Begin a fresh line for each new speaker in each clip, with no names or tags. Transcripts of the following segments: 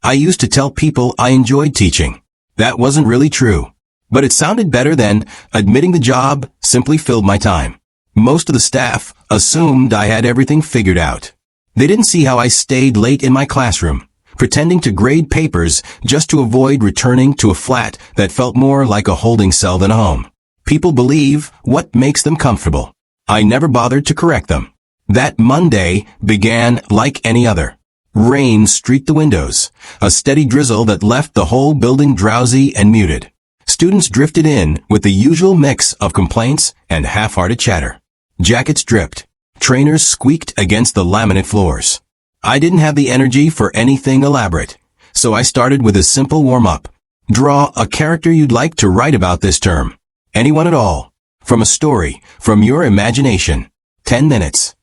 I used to tell people I enjoyed teaching. That wasn't really true. But it sounded better than admitting the job simply filled my time. Most of the staff assumed I had everything figured out. They didn't see how I stayed late in my classroom, pretending to grade papers just to avoid returning to a flat that felt more like a holding cell than a home. People believe what makes them comfortable. I never bothered to correct them. That Monday began like any other. Rain streaked the windows, a steady drizzle that left the whole building drowsy and muted. Students drifted in with the usual mix of complaints and half-hearted chatter. Jackets dripped. Trainers squeaked against the laminate floors. I didn't have the energy for anything elaborate, so I started with a simple warm-up. Draw a character you'd like to write about this term. Anyone at all. From a story, from your imagination. 10 minutes.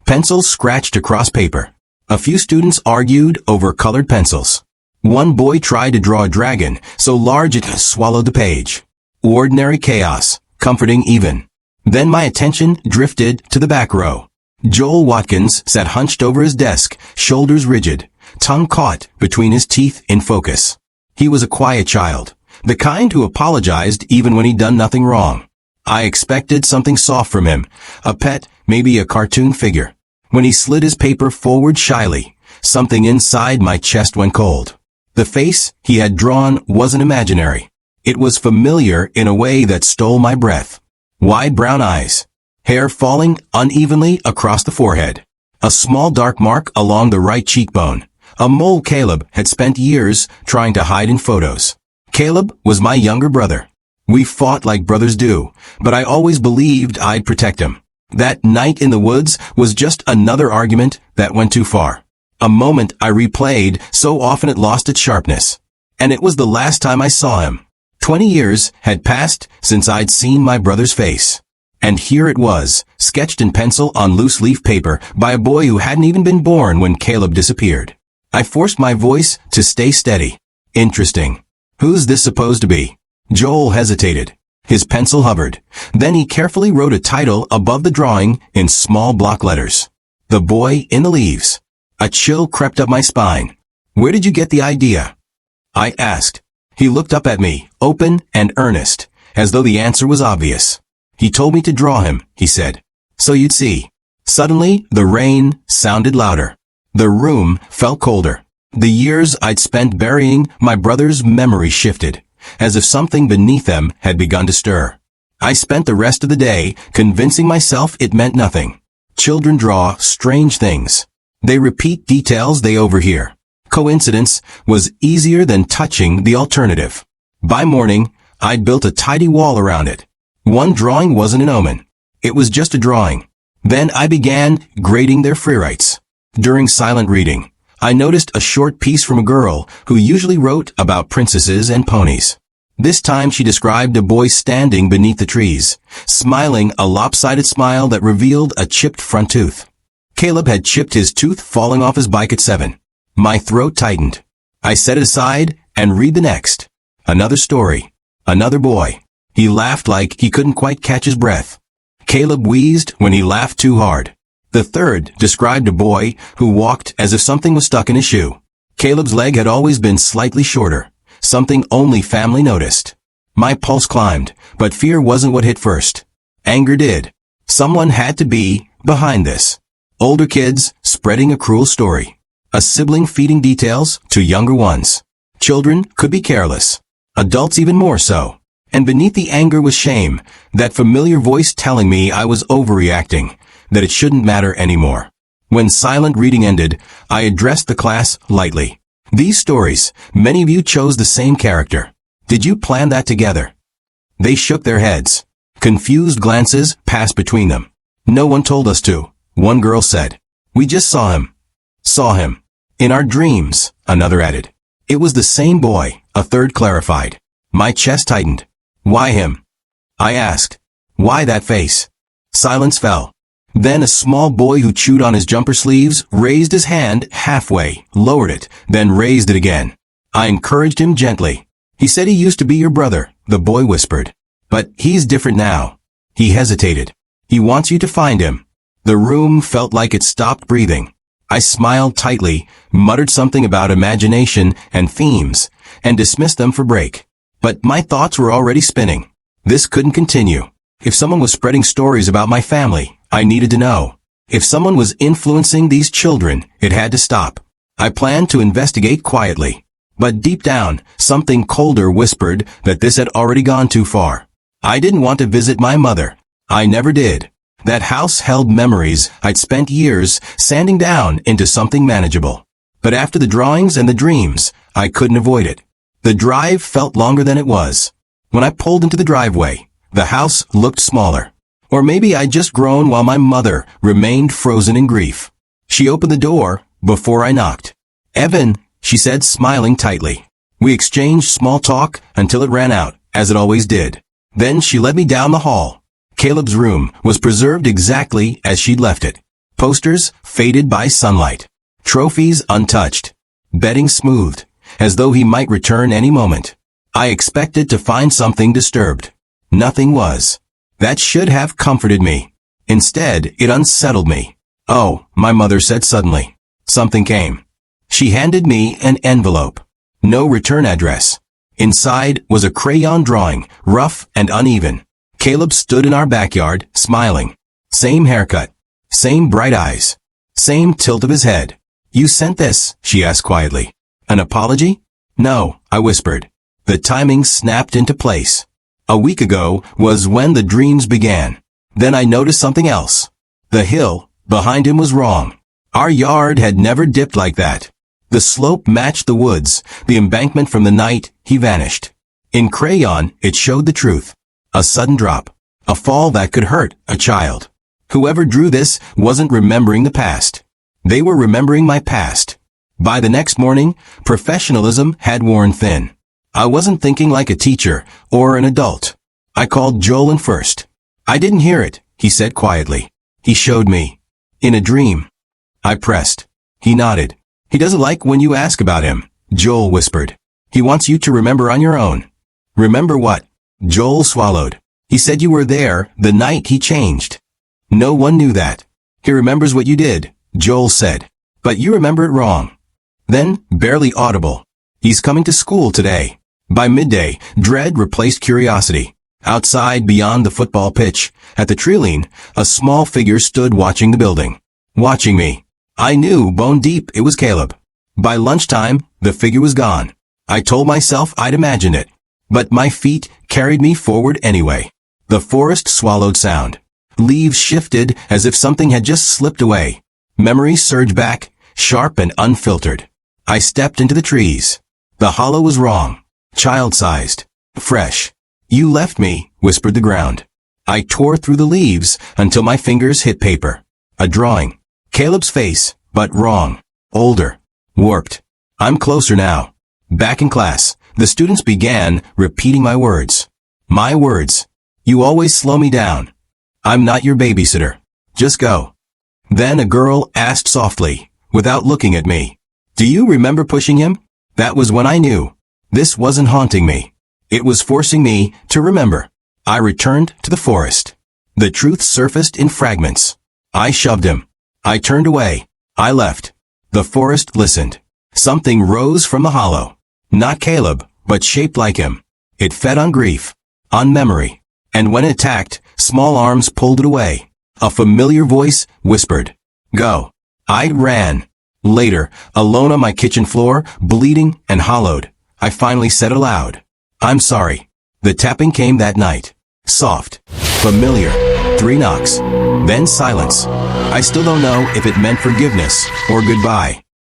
Pencils scratched across paper. A few students argued over colored pencils. One boy tried to draw a dragon so large it swallowed the page. Ordinary chaos, comforting even. Then my attention drifted to the back row. Joel Watkins sat hunched over his desk, shoulders rigid, tongue caught between his teeth in focus. He was a quiet child, the kind who apologized even when he'd done nothing wrong. I expected something soft from him, a pet, maybe a cartoon figure. When he slid his paper forward shyly, something inside my chest went cold. The face he had drawn wasn't imaginary. It was familiar in a way that stole my breath. Wide brown eyes, hair falling unevenly across the forehead, a small dark mark along the right cheekbone, a mole Caleb had spent years trying to hide in photos. Caleb was my younger brother. We fought like brothers do, but I always believed I'd protect him. That night in the woods was just another argument that went too far. A moment I replayed so often it lost its sharpness. And it was the last time I saw him. 20 years had passed since I'd seen my brother's face. And here it was, sketched in pencil on loose leaf paper by a boy who hadn't even been born when Caleb disappeared. I forced my voice to stay steady. Interesting. Who's this supposed to be? Joel hesitated. His pencil hovered. Then he carefully wrote a title above the drawing in small block letters. The Boy in the Leaves. A chill crept up my spine. Where did you get the idea? I asked. He looked up at me, open and earnest, as though the answer was obvious. He told me to draw him, he said. So you'd see. Suddenly, the rain sounded louder. The room felt colder. The years I'd spent burying my brother's memory shifted, as if something beneath them had begun to stir. I spent the rest of the day convincing myself it meant nothing. Children draw strange things. They repeat details they overhear. Coincidence was easier than touching the alternative. By morning, I'd built a tidy wall around it. One drawing wasn't an omen. It was just a drawing. Then I began grading their freerights. During silent reading, I noticed a short piece from a girl who usually wrote about princesses and ponies. This time she described a boy standing beneath the trees, smiling a lopsided smile that revealed a chipped front tooth. Caleb had chipped his tooth falling off his bike at 7. My throat tightened. I set it aside and read the next. Another story. Another boy. He laughed like he couldn't quite catch his breath. Caleb wheezed when he laughed too hard. The third described a boy who walked as if something was stuck in his shoe. Caleb's leg had always been slightly shorter, something only family noticed. My pulse climbed, but fear wasn't what hit first. Anger did. Someone had to be behind this. Older kids spreading a cruel story. A sibling feeding details to younger ones. Children could be careless. Adults even more so. And beneath the anger was shame, that familiar voice telling me I was overreacting, that it shouldn't matter anymore. When silent reading ended, I addressed the class lightly. These stories, many of you chose the same character. Did you plan that together? They shook their heads. Confused glances passed between them. No one told us to, one girl said. We just saw him. Saw him. In our dreams, another added. It was the same boy, a third clarified. My chest tightened. Why him? I asked. Why that face? Silence fell. Then a small boy who chewed on his jumper sleeves raised his hand halfway, lowered it, then raised it again. I encouraged him gently. He said he used to be your brother, the boy whispered. But he's different now. He hesitated. He wants you to find him. The room felt like it stopped breathing. I smiled tightly, muttered something about imagination and themes, and dismissed them for break. But my thoughts were already spinning. This couldn't continue. If someone was spreading stories about my family, I needed to know. If someone was influencing these children, it had to stop. I planned to investigate quietly. But deep down, something colder whispered that this had already gone too far. I didn't want to visit my mother. I never did. That house held memories I'd spent years sanding down into something manageable. But after the drawings and the dreams, I couldn't avoid it. The drive felt longer than it was. When I pulled into the driveway, the house looked smaller. Or maybe I'd just grown while my mother remained frozen in grief. She opened the door before I knocked. "Evan," she said, smiling tightly. We exchanged small talk until it ran out, as it always did. Then she led me down the hall. Caleb's room was preserved exactly as she'd left it. Posters faded by sunlight. Trophies untouched. Bedding smoothed, as though he might return any moment. I expected to find something disturbed. Nothing was. That should have comforted me. Instead, it unsettled me. "Oh," my mother said suddenly. Something came. She handed me an envelope. No return address. Inside was a crayon drawing, rough and uneven. Caleb stood in our backyard, smiling. Same haircut. Same bright eyes. Same tilt of his head. "You sent this?" she asked quietly. "An apology?" "No," I whispered. The timing snapped into place. A week ago was when the dreams began. Then I noticed something else. The hill behind him was wrong. Our yard had never dipped like that. The slope matched the woods, the embankment from the night he vanished. In crayon, it showed the truth. A sudden drop. A fall that could hurt a child. Whoever drew this wasn't remembering the past. They were remembering my past. By the next morning, professionalism had worn thin. I wasn't thinking like a teacher or an adult. I called Joel first. "I didn't hear it," he said quietly. He showed me. "In a dream." I pressed. He nodded. "He doesn't like when you ask about him," Joel whispered. "He wants you to remember on your own." "Remember what?" Joel swallowed. "He said you were there the night he changed." "No one knew that." "He remembers what you did," Joel said. "But you remember it wrong." Then, barely audible. "He's coming to school today." By midday, dread replaced curiosity. Outside, beyond the football pitch, at the treeline, a small figure stood watching the building. Watching me. I knew bone deep it was Caleb. By lunchtime, the figure was gone. I told myself I'd imagined it. But my feet carried me forward anyway. The forest swallowed sound. Leaves shifted as if something had just slipped away. Memories surged back, sharp and unfiltered. I stepped into the trees. The hollow was wrong. Child-sized. Fresh. "You left me," whispered the ground. I tore through the leaves until my fingers hit paper. A drawing. Caleb's face, but wrong. Older. Warped. I'm closer now. Back in class, the students began repeating my words. My words. "You always slow me down. I'm not your babysitter. Just go." Then a girl asked softly, without looking at me, "Do you remember pushing him?" That was when I knew. This wasn't haunting me. It was forcing me to remember. I returned to the forest. The truth surfaced in fragments. I shoved him. I turned away. I left. The forest listened. Something rose from the hollow. Not Caleb, but shaped like him. It fed on grief, on memory. And when it attacked, small arms pulled it away. A familiar voice whispered, "Go." I ran. Later, alone on my kitchen floor, bleeding and hollowed, I finally said aloud, "I'm sorry." The tapping came that night. Soft. Familiar. 3 knocks. Then silence. I still don't know if it meant forgiveness or goodbye.